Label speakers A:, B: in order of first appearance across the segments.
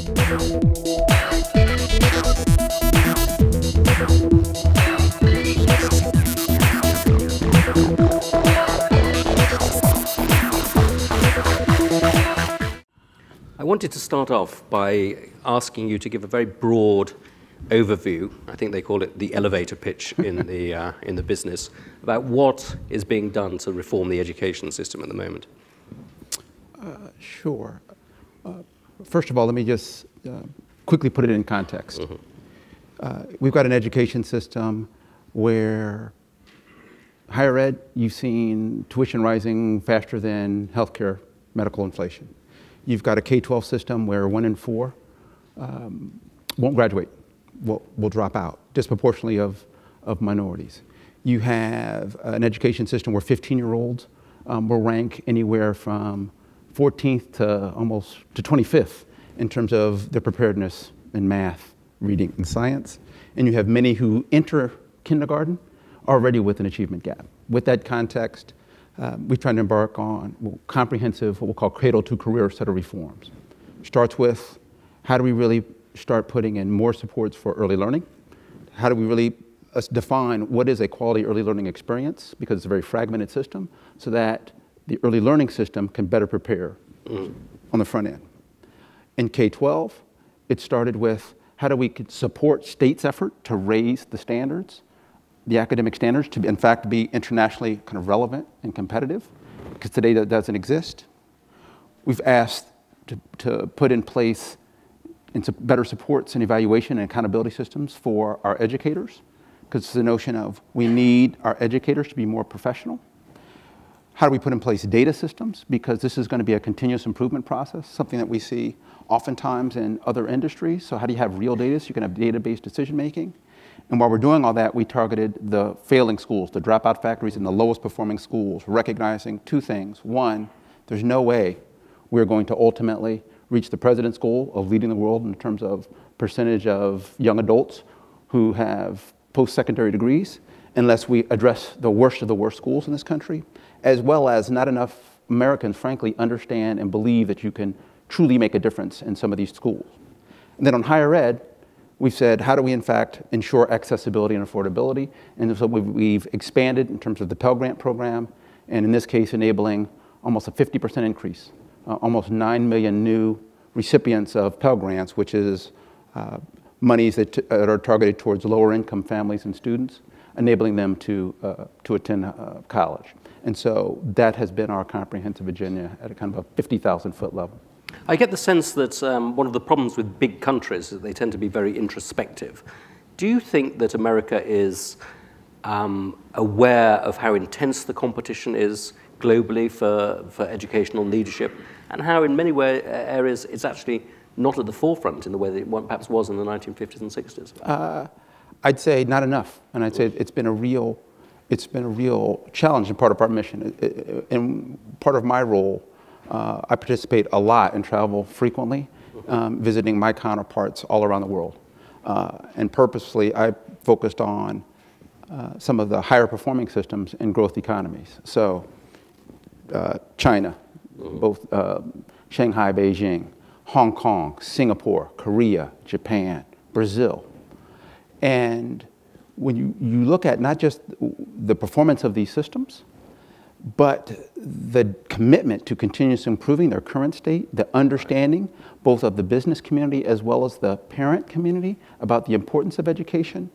A: I wanted to start off by asking you to give a very broad overview, I think they call it the elevator pitch in the business, about what is being done to reform the education system at the moment.
B: Sure. First of all, let me just quickly put it in context. We've got an education system where higher ed, you've seen tuition rising faster than healthcare medical inflation. You've got a K-12 system where 1 in 4 won't graduate, will drop out, disproportionately of minorities. You have an education system where 15-year-olds will rank anywhere from 14th to almost to 25th in terms of their preparedness in math, reading, and science. And you have many who enter kindergarten already with an achievement gap. With that context, we try to embark on comprehensive, what we'll call cradle-to-career set of reforms. Starts with, how do we really start putting in more supports for early learning? How do we really define what is a quality early learning experience, because it's a very fragmented system, so that the early learning system can better prepare on the front end. In K-12, it started with, how do we support states' effort to raise the standards, the academic standards, to in fact be internationally kind of relevant and competitive, because today that doesn't exist. We've asked to put in place better supports and evaluation and accountability systems for our educators, because it's the notion of we need our educators to be more professional. How do we put in place data systems? Because this is going to be a continuous improvement process, something that we see oftentimes in other industries. So how do you have real data so you can have data-based decision making? And while we're doing all that, we targeted the failing schools, the dropout factories, and the lowest performing schools, recognizing 2 things. One, there's no way we're going to ultimately reach the president's goal of leading the world in terms of percentage of young adults who have post-secondary degrees unless we address the worst of the worst schools in this country, as well as not enough Americans, frankly, understand and believe that you can truly make a difference in some of these schools. And then on higher ed, we've said, how do we in fact ensure accessibility and affordability? And so we've expanded in terms of the Pell Grant program, and in this case, enabling almost a 50% increase, almost 9 million new recipients of Pell Grants, which is monies that are targeted towards lower income families and students, enabling them to attend college. And so that has been our comprehensive agenda at a kind of a 50,000-foot level.
A: I get the sense that one of the problems with big countries is that they tend to be very introspective. Do you think that America is aware of how intense the competition is globally for educational leadership, and how in many areas it's actually not at the forefront in the way that it perhaps was in the 1950s and 60s?
B: I'd say not enough, and I'd say it's been a real challenge and part of our mission. In part of my role, I participate a lot and travel frequently, visiting my counterparts all around the world. And purposely, I focused on some of the higher performing systems in growth economies. So China, both Shanghai, Beijing, Hong Kong, Singapore, Korea, Japan, Brazil. And when you look at not just the performance of these systems, but the commitment to continuously improving their current state, the understanding both of the business community as well as the parent community about the importance of education.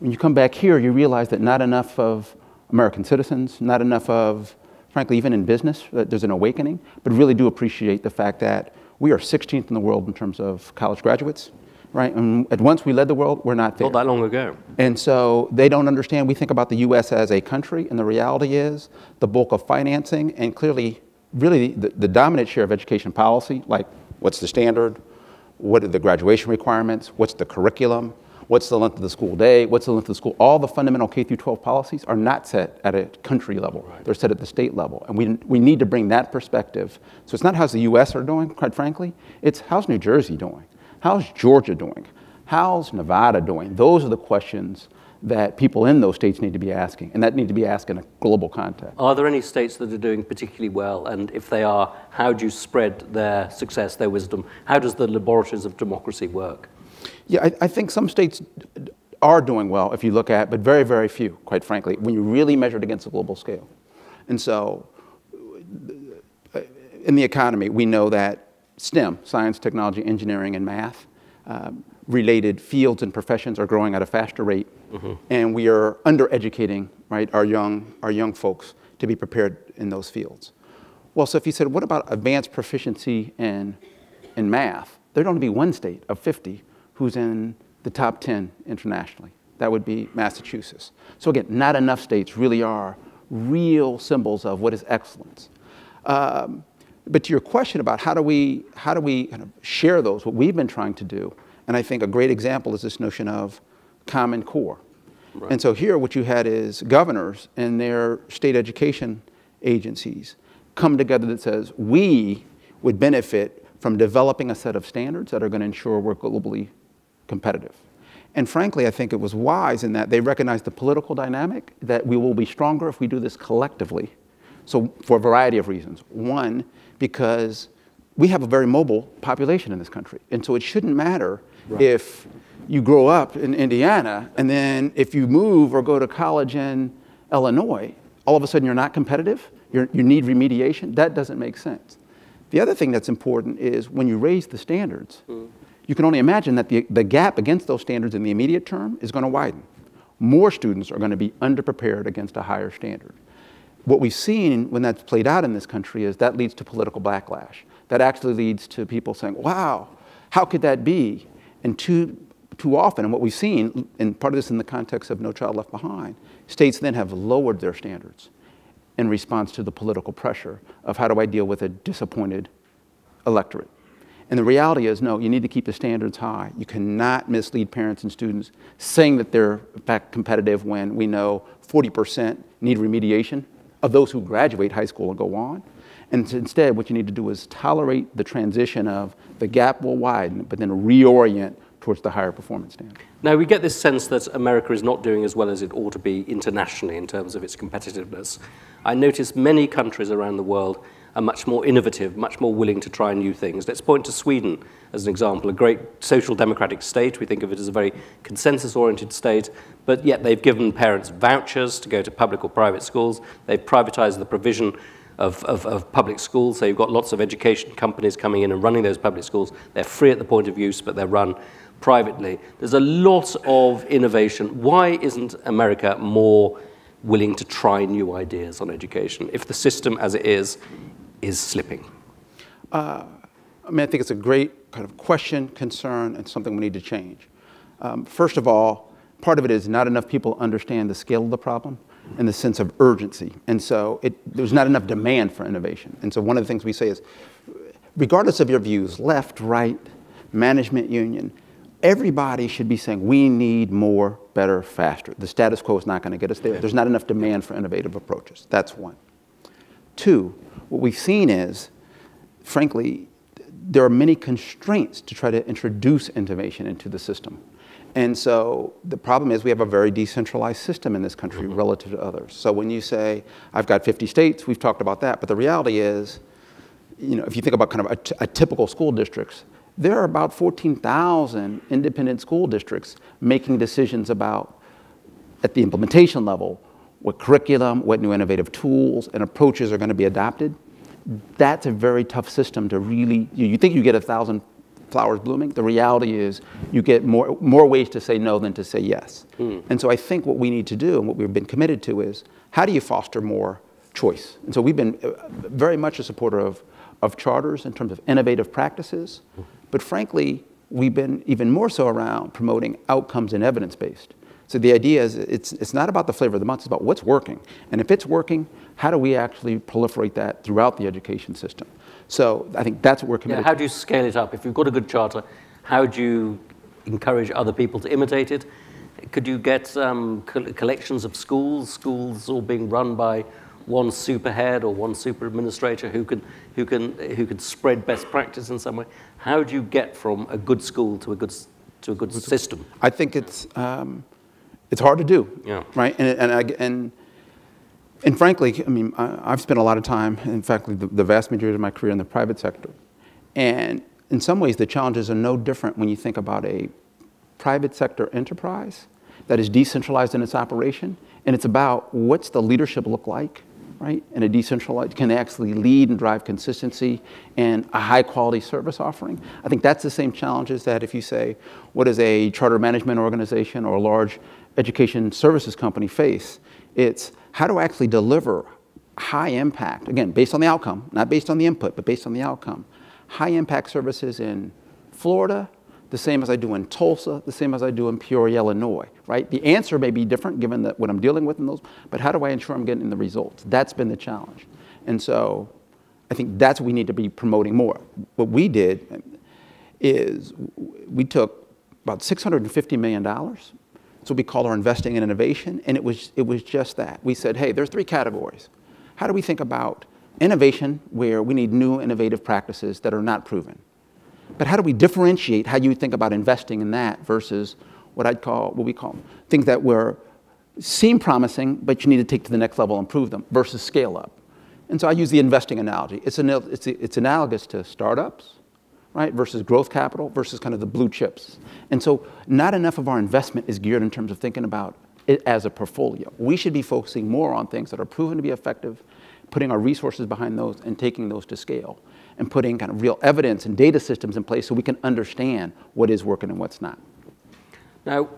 B: When you come back here, you realize that not enough of American citizens, not enough of, frankly, even in business, that there's an awakening, but really do appreciate the fact that we are 16th in the world in terms of college graduates. Right? And at once we led the world, we're not there.
A: Not that long ago.
B: And so they don't understand. We think about the U.S. as a country, and the reality is the bulk of financing and clearly, really the dominant share of education policy, like what's the standard, what are the graduation requirements, what's the curriculum, what's the length of the school day, what's the length of the school. All the fundamental K through 12 policies are not set at a country level. Right. They're set at the state level. And we need to bring that perspective. So it's not how's the U.S. are doing, quite frankly. It's how's New Jersey doing? How's Georgia doing? How's Nevada doing? Those are the questions that people in those states need to be asking, and that need to be asked in a global context.
A: Are there any states that are doing particularly well? And if they are, how do you spread their success, their wisdom? How does the laboratories of democracy work?
B: Yeah, I think some states are doing well if you look at, but very, very few, quite frankly, when you really measure it against a global scale. And so in the economy, we know that STEM, science, technology, engineering, and math, related fields and professions are growing at a faster rate, and we are undereducating, right, our young folks to be prepared in those fields. Well, so if you said, what about advanced proficiency in math? There'd only be one state of 50 who's in the top 10 internationally. That would be Massachusetts. So again, not enough states really are real symbols of what is excellence. But to your question about how do we kind of share those, what we've been trying to do, and I think a great example is this notion of Common Core. Right. And so here what you had is governors and their state education agencies come together that says, we would benefit from developing a set of standards that are going to ensure we're globally competitive. And frankly, I think it was wise in that they recognized the political dynamic, that we will be stronger if we do this collectively. So for a variety of reasons. One, because we have a very mobile population in this country. And so it shouldn't matter if you grow up in Indiana and then if you move or go to college in Illinois, all of a sudden you're not competitive, you need remediation. That doesn't make sense. The other thing that's important is when you raise the standards, you can only imagine that the gap against those standards in the immediate term is going to widen. More students are going to be underprepared against a higher standard. What we've seen when that's played out in this country is that leads to political backlash. That actually leads to people saying, wow, how could that be? And too often, and what we've seen, and part of this in the context of No Child Left Behind, states then have lowered their standards in response to the political pressure of how do I deal with a disappointed electorate. And the reality is, no, you need to keep the standards high. You cannot mislead parents and students saying that they're in fact competitive when we know 40% need remediation of those who graduate high school and go on. And instead, what you need to do is tolerate the transition of the gap will widen, but then reorient towards the higher performance standard.
A: Now, we get this sense that America is not doing as well as it ought to be internationally in terms of its competitiveness. I notice many countries around the world are much more innovative, much more willing to try new things. Let's point to Sweden as an example, a great social democratic state. We think of it as a very consensus-oriented state, but yet they've given parents vouchers to go to public or private schools. They've privatized the provision of public schools, so you've got lots of education companies coming in and running those public schools. They're free at the point of use, but they're run privately. There's a lot of innovation. Why isn't America more willing to try new ideas on education if the system as it is slipping?
B: I mean, I think it's a great kind of question, concern, and something we need to change. First of all, part of it is not enough people understand the scale of the problem and the sense of urgency. And so there's not enough demand for innovation. And so one of the things we say is, regardless of your views, left, right, management union, everybody should be saying, we need more, better, faster. The status quo is not going to get us there. There's not enough demand for innovative approaches. That's one. Two, what we've seen is, frankly, there are many constraints to try to introduce innovation into the system. And so the problem is we have a very decentralized system in this country relative to others. So when you say, I've got 50 states, we've talked about that, but the reality is, you know, if you think about kind of a typical school districts, there are about 14,000 independent school districts making decisions about, at the implementation level, what curriculum, what new innovative tools and approaches are going to be adopted. That's a very tough system to really, you think you get 1,000 flowers blooming. The reality is you get more ways to say no than to say yes. And so I think what we need to do and what we've been committed to is, how do you foster more choice? And so we've been very much a supporter of charters in terms of innovative practices. But frankly, we've been even more so around promoting outcomes and evidence-based. So the idea is it's not about the flavor of the month, it's about what's working. And if it's working, how do we actually proliferate that throughout the education system? So I think that's what we're committed to.
A: How do you scale it up? If you've got a good charter, how do you encourage other people to imitate it? Could you get collections of schools all being run by one super head or one super administrator who could spread best practice in some way? How do you get from a good school to a good system?
B: I think it's It's hard to do,
A: Yeah.
B: right? And frankly, I mean, I've spent a lot of time, in fact, the vast majority of my career in the private sector. And in some ways, the challenges are no different when you think about a private sector enterprise that is decentralized in its operation. And it's about what's the leadership look like, right? And a decentralized, can they actually lead and drive consistency and a high quality service offering? I think that's the same challenges that if you say, what does a charter management organization or a large education services company face? It's how do I actually deliver high impact, again, based on the outcome, not based on the input, but based on the outcome, high impact services in Florida, the same as I do in Tulsa, the same as I do in Peoria, Illinois, right? The answer may be different given that what I'm dealing with in those, but how do I ensure I'm getting the results? That's been the challenge. And so I think that's what we need to be promoting more. What we did is we took about $650 million. That's what we call our investing in innovation, and it was just that. We said, hey, there's 3 categories. How do we think about innovation where we need new innovative practices that are not proven? But how do we differentiate how you think about investing in that versus what we call things that seem promising, but you need to take to the next level and improve them versus scale up? And so I use the investing analogy. It's analogous to startups, right, versus growth capital versus kind of the blue chips. And so not enough of our investment is geared in terms of thinking about it as a portfolio. We should be focusing more on things that are proven to be effective, putting our resources behind those and taking those to scale, and putting kind of real evidence and data systems in place so we can understand what is working and what's not.
A: Now,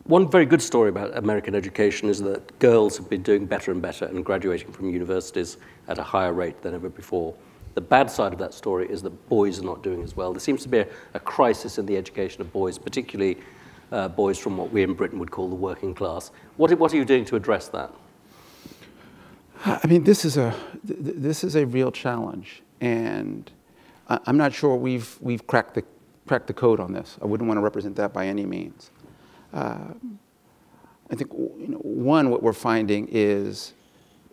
A: one very good story about American education is that girls have been doing better and better and graduating from universities at a higher rate than ever before. The bad side of that story is that boys are not doing as well. There seems to be a crisis in the education of boys, particularly boys from what we in Britain would call the working class. What are you doing to address that?
B: I mean, this is a real challenge, and I'm not sure we've cracked the code on this. I wouldn't want to represent that by any means. I think one, what we're finding is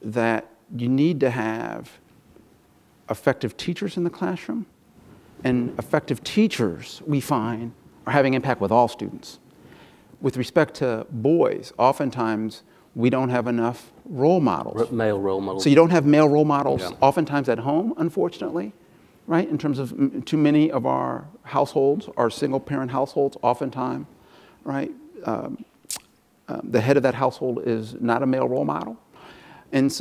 B: that you need to have effective teachers in the classroom, and effective teachers, we find, are having impact with all students. With respect to boys, oftentimes we don't have enough role models.
A: Male role models.
B: So you don't have male role models,
A: yeah,
B: oftentimes at home, unfortunately, right? In terms of too many of our households, our single parent households, oftentimes, right? The head of that household is not a male role model. And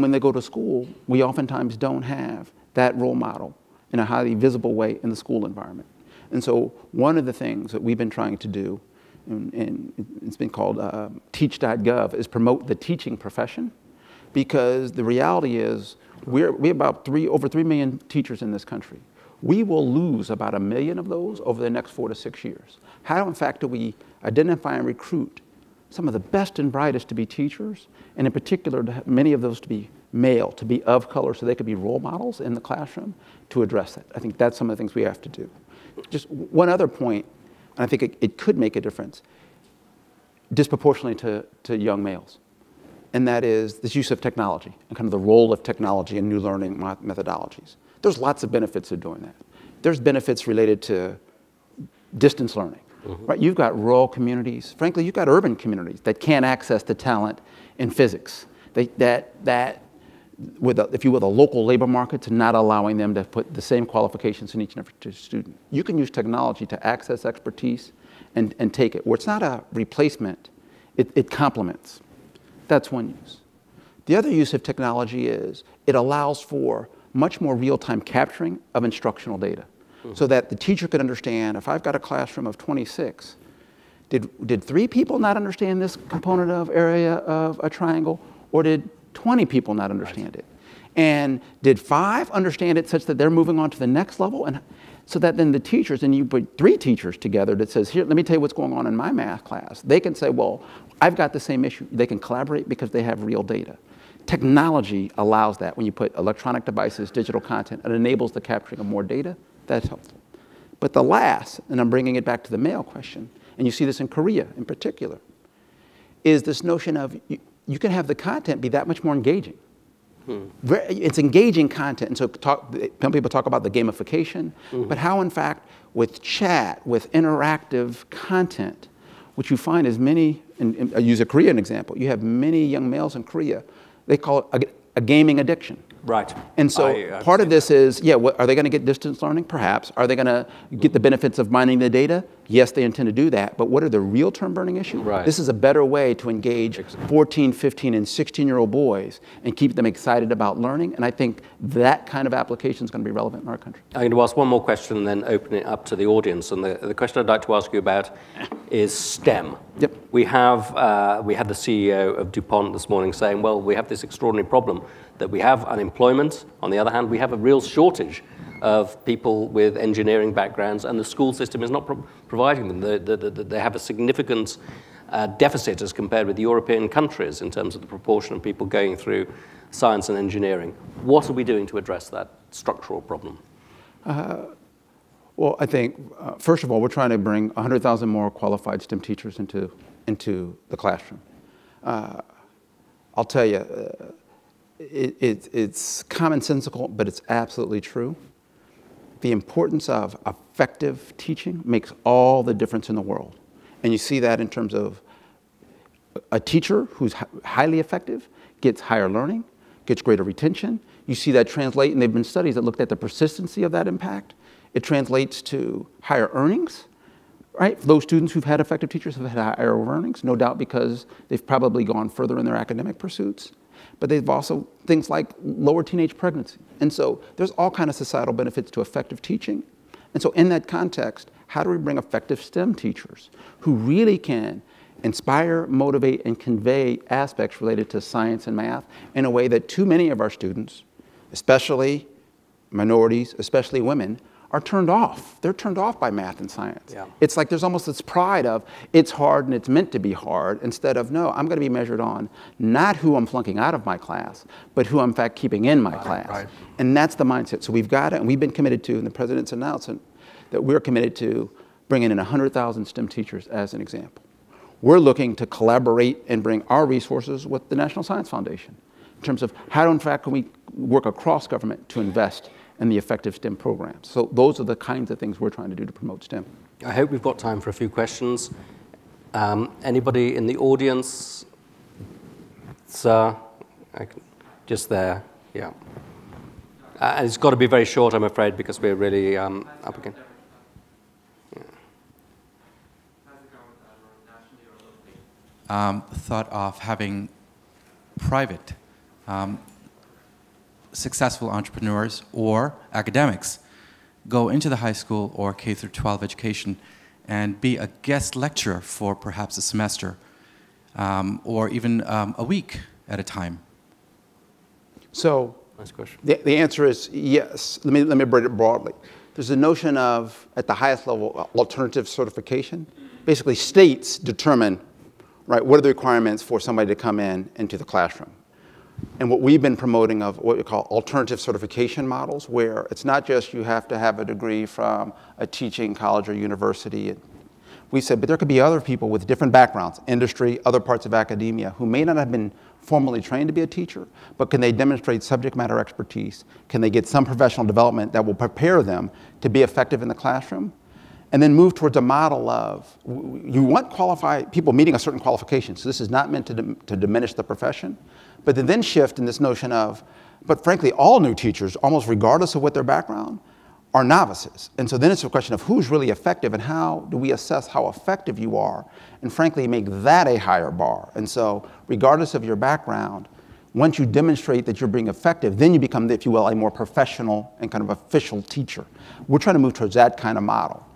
B: when they go to school, we oftentimes don't have that role model in a highly visible way in the school environment. And so one of the things that we've been trying to do, and it's been called teach.gov, is promote the teaching profession, because the reality is we have about over 3 million teachers in this country. We will lose about 1 million of those over the next 4 to 6 years. How, in fact, do we identify and recruit some of the best and brightest to be teachers, and in particular, many of those to be male, to be of color, so they could be role models in the classroom to address that? I think that's some of the things we have to do. Just one other point, and I think it could make a difference, disproportionately to young males, and that is this use of technology and kind of the role of technology in new learning methodologies. There's lots of benefits of doing that. There's benefits related to distance learning. Mm-hmm. Right? You've got rural communities. Frankly, you've got urban communities that can't access the talent in physics. If you will, the local labor markets, not allowing them to put the same qualifications in each and every student. You can use technology to access expertise and take it. Where it's not a replacement, it complements. That's one use. The other use of technology is it allows for much more real-time capturing of instructional data. So that the teacher could understand, if I've got a classroom of 26, did 3 people not understand this component of area of a triangle, or did 20 people not understand it? And did 5 understand it such that they're moving on to the next level? And so that then the teachers, and you put 3 teachers together that says, here, let me tell you what's going on in my math class. They can say, well, I've got the same issue. They can collaborate because they have real data. Technology allows that. When you put electronic devices, digital content, it enables the capturing of more data. That's helpful. But the last, and I'm bringing it back to the male question, and you see this in Korea in particular, is this notion of you can have the content be that much more engaging. It's engaging content, and so some people talk about the gamification, but how in fact with chat, with interactive content, what you find is many, and I use a Korean example, you have many young males in Korea, they call it a gaming addiction.
A: Right.
B: And so part of this is, yeah, are they going to get distance learning? Perhaps. Are they going to get the benefits of mining the data? Yes, they intend to do that. But what are the real term burning issues?
A: Right.
B: This is a better way to engage 14, 15, and 16-year-old boys and keep them excited about learning. And I think that kind of application is going to be relevant in our country.
A: I'm going to ask one more question and then open it up to the audience. And the question I'd like to ask you about is STEM.
B: Yep.
A: We had the CEO of DuPont this morning saying, well, we have this extraordinary problem that we have unemployment. On the other hand, we have a real shortage of people with engineering backgrounds, and the school system is not providing them. They have a significant deficit as compared with European countries in terms of the proportion of people going through science and engineering. What are we doing to address that structural problem?
B: Well, I think, first of all, we're trying to bring 100,000 more qualified STEM teachers into the classroom. I'll tell you, it's commonsensical, but it's absolutely true. The importance of effective teaching makes all the difference in the world. And you see that in terms of a teacher who's highly effective gets higher learning, gets greater retention. You see that translate, and there have been studies that looked at the persistency of that impact. It translates to higher earnings, right? Those students who've had effective teachers have had higher earnings, no doubt because they've probably gone further in their academic pursuits. But they've also things like lower teenage pregnancy. And so there's all kinds of societal benefits to effective teaching. And so in that context, how do we bring effective STEM teachers who really can inspire, motivate, and convey aspects related to science and math in a way that too many of our students, especially minorities, especially women, are turned off. They're turned off by math and science. Yeah. It's like there's almost this pride of it's hard and it's meant to be hard, instead of no, I'm going to be measured on not who I'm flunking out of my class, but who I'm in fact keeping in my class. Right. And that's the mindset. So we've got it, and we've been committed to, and the president's announcement that we're committed to bringing in 100,000 STEM teachers as an example. We're looking to collaborate and bring our resources with the National Science Foundation in terms of how in fact can we work across government to invest and the effective STEM programs. So those are the kinds of things we're trying to do to promote STEM.
A: I hope we've got time for a few questions. Anybody in the audience? Sir, just there, yeah. And it's got to be very short, I'm afraid, because we're really up again.
C: Thought of having private successful entrepreneurs or academics go into the high school or K-12 education and be a guest lecturer for perhaps a semester or even a week at a time?
B: So
A: nice question.
B: The answer is yes. Let me break it broadly. There's a notion of, at the highest level, alternative certification. Basically, states determine, right, what are the requirements for somebody to come into the classroom. And what we've been promoting of what we call alternative certification models, where it's not just you have to have a degree from a teaching college or university. We said, but there could be other people with different backgrounds, industry, other parts of academia, who may not have been formally trained to be a teacher, but can they demonstrate subject matter expertise? Can they get some professional development that will prepare them to be effective in the classroom? And then move towards a model of, you want qualified people meeting a certain qualification. So this is not meant to diminish the profession, but to then shift in this notion of, but frankly, all new teachers, almost regardless of what their background, are novices. And so then it's a question of who's really effective and how do we assess how effective you are, and frankly, make that a higher bar. And so regardless of your background, once you demonstrate that you're being effective, then you become, if you will, a more professional and kind of official teacher. We're trying to move towards that kind of model.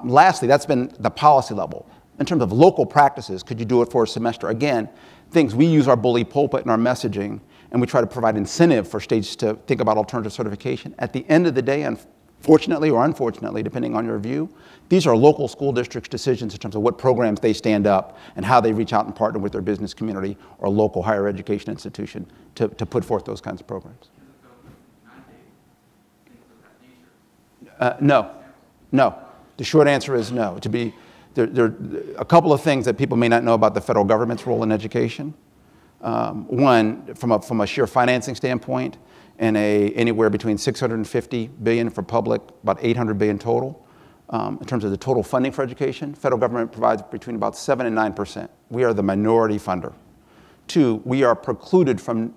B: Lastly, that's been the policy level. In terms of local practices, could you do it for a semester? Again, things we use our bully pulpit in our messaging, and we try to provide incentive for states to think about alternative certification. At the end of the day, unfortunately or unfortunately, depending on your view, these are local school districts' decisions in terms of what programs they stand up and how they reach out and partner with their business community or local higher education institution to put forth those kinds of programs. No. The short answer is no. There are a couple of things that people may not know about the federal government's role in education. One, from a sheer financing standpoint, and anywhere between $650 billion for public, about $800 billion total. in terms of the total funding for education. Federal government provides between about 7 and 9%. We are the minority funder. 2, we are precluded from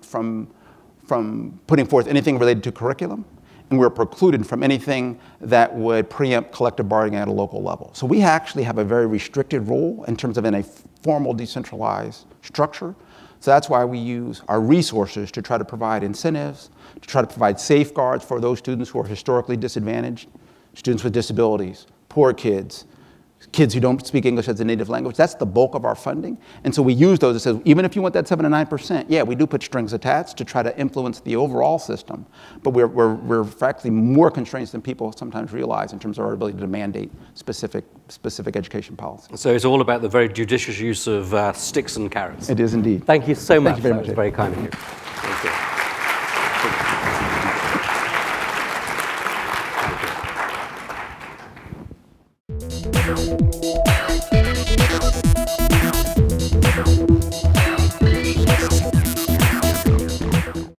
B: putting forth anything related to curriculum, and we're precluded from anything that would preempt collective bargaining at a local level. So we actually have a very restricted role in terms of in a formal decentralized structure. So that's why we use our resources to try to provide incentives, to try to provide safeguards for those students who are historically disadvantaged, students with disabilities, poor kids, kids who don't speak English as a native language. That's the bulk of our funding. And so we use those to say, even if you want that 7 to 9%, yeah, we do put strings attached to try to influence the overall system. But we're frankly more constraints than people sometimes realize in terms of our ability to mandate specific education policy.
A: So it's all about the very judicious use of sticks and carrots.
B: It is indeed.
A: Thank you so much.
B: Thank you very much.
A: That was very kind of you. Thank you.
D: Thank you.